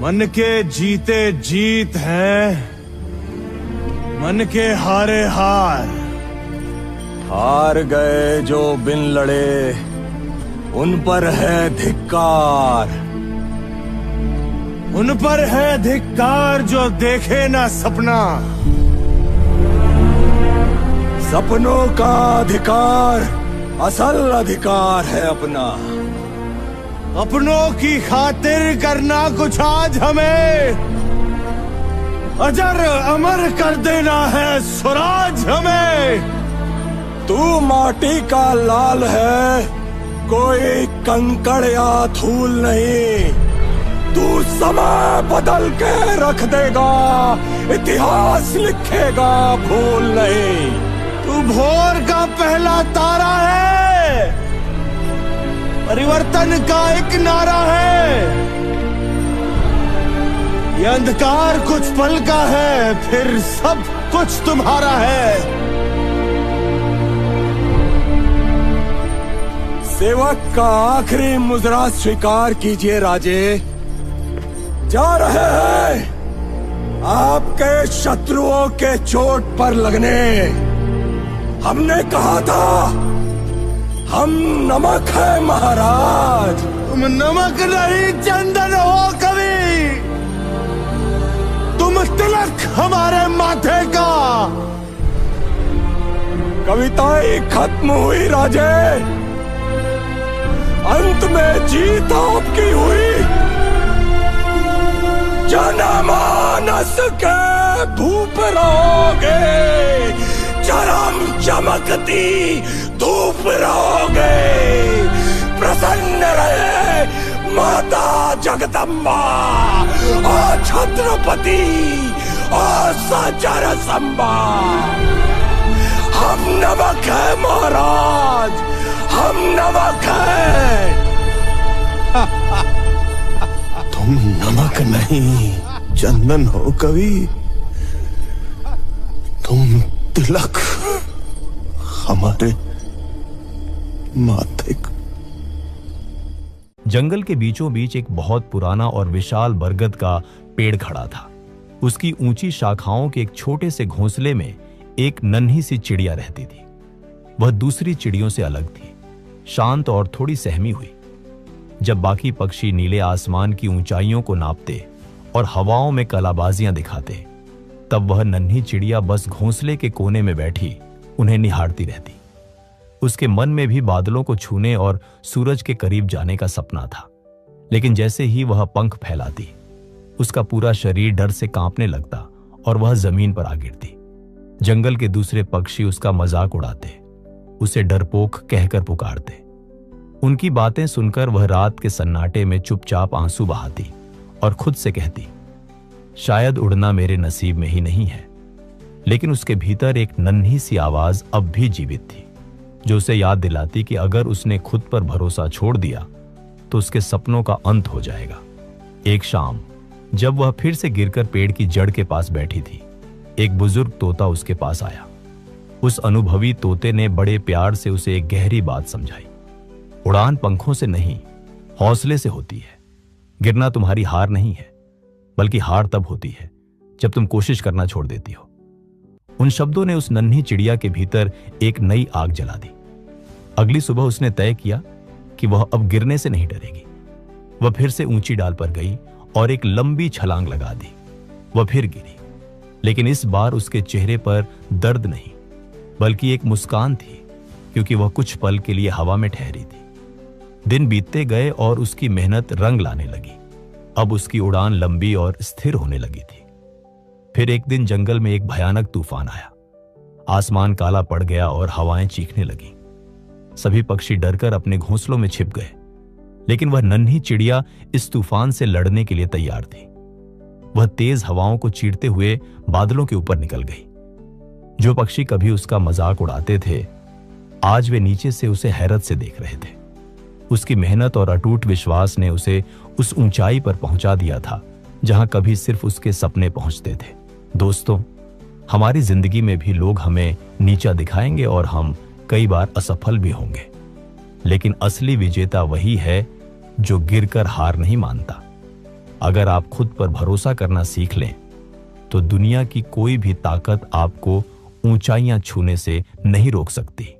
मन के जीते जीत है, मन के हारे हार। हार गए जो बिन लड़े, उन पर है धिक्कार। उन पर है धिक्कार जो देखे ना सपना। सपनों का अधिकार असल अधिकार है अपना। अपनों की खातिर करना कुछ आज हमें, अजर अमर कर देना है स्वराज हमें। तू माटी का लाल है, कोई कंकड़ या धूल नहीं। तू समय बदल के रख देगा, इतिहास लिखेगा भूल नहीं। तू भोर का पहला तारा है, परिवर्तन का एक नारा है। ये अंधकार कुछ पल का है, फिर सब कुछ तुम्हारा है। सेवक का आखिरी मुजरा स्वीकार कीजिए राजे। जा रहे हैं आपके शत्रुओं के चोट पर लगने। हमने कहा था हम नमक है महाराज। तुम नमक नहीं चंदन हो कवि, तुम तिलक हमारे माथे का। कविताएं खत्म हुई राजे, अंत में जीत आपकी हुई। जनमानस के धूप रहोगे, चरम चमकती धूप रहोगे। प्रसन्न रहे माता जगदम्बा और छत्रपति और सचर संबा। हम नमक है महाराज, हम नमक है। तुम नमक नहीं चंदन हो कवि, तुम तिलक हमारे माथे का। जंगल के बीचों बीच एक बहुत पुराना और विशाल बरगद का पेड़ खड़ा था। उसकी ऊंची शाखाओं के एक छोटे से घोंसले में एक नन्ही सी चिड़िया रहती थी। वह दूसरी चिड़ियों से अलग थी, शांत और थोड़ी सहमी हुई। जब बाकी पक्षी नीले आसमान की ऊंचाइयों को नापते और हवाओं में कलाबाजियां दिखाते, तब वह नन्ही चिड़िया बस घोंसले के कोने में बैठी उन्हें निहारती रहती। उसके मन में भी बादलों को छूने और सूरज के करीब जाने का सपना था। लेकिन जैसे ही वह पंख फैलाती, उसका पूरा शरीर डर से कांपने लगता और वह जमीन पर आ गिरती। जंगल के दूसरे पक्षी उसका मजाक उड़ाते, उसे डरपोक कहकर पुकारते। उनकी बातें सुनकर वह रात के सन्नाटे में चुपचाप आंसू बहाती और खुद से कहती, शायद उड़ना मेरे नसीब में ही नहीं है। लेकिन उसके भीतर एक नन्ही सी आवाज अब भी जीवित थी, जो उसे याद दिलाती कि अगर उसने खुद पर भरोसा छोड़ दिया तो उसके सपनों का अंत हो जाएगा। एक शाम जब वह फिर से गिरकर पेड़ की जड़ के पास बैठी थी, एक बुजुर्ग तोता उसके पास आया। उस अनुभवी तोते ने बड़े प्यार से उसे एक गहरी बात समझाई। उड़ान पंखों से नहीं, हौसले से होती है। गिरना तुम्हारी हार नहीं है, बल्कि हार तब होती है जब तुम कोशिश करना छोड़ देती हो। उन शब्दों ने उस नन्ही चिड़िया के भीतर एक नई आग जला दी। अगली सुबह उसने तय किया कि वह अब गिरने से नहीं डरेगी। वह फिर से ऊंची डाल पर गई और एक लंबी छलांग लगा दी। वह फिर गिरी, लेकिन इस बार उसके चेहरे पर दर्द नहीं, बल्कि एक मुस्कान थी, क्योंकि वह कुछ पल के लिए हवा में ठहरी थी। दिन बीतते गए और उसकी मेहनत रंग लाने लगी। अब उसकी उड़ान लंबी और स्थिर होने लगी थी। फिर एक दिन जंगल में एक भयानक तूफान आया। आसमान काला पड़ गया और हवाएं चीखने लगी। सभी पक्षी डरकर अपने घोंसलों में छिप गए, लेकिन वह नन्ही चिड़िया इस तूफान से लड़ने के लिए तैयार थी। वह तेज हवाओं को चीरते हुए बादलों के ऊपर निकल गई। जो पक्षी कभी उसका मजाक उड़ाते थे, आज वे नीचे से उसे हैरत से देख रहे थे। उसकी मेहनत और अटूट विश्वास ने उसे उस ऊंचाई पर पहुंचा दिया था जहां कभी सिर्फ उसके सपने पहुंचते थे। दोस्तों, हमारी जिंदगी में भी लोग हमें नीचा दिखाएंगे और हम कई बार असफल भी होंगे, लेकिन असली विजेता वही है जो गिरकर हार नहीं मानता। अगर आप खुद पर भरोसा करना सीख लें तो दुनिया की कोई भी ताकत आपको ऊंचाइयां छूने से नहीं रोक सकती।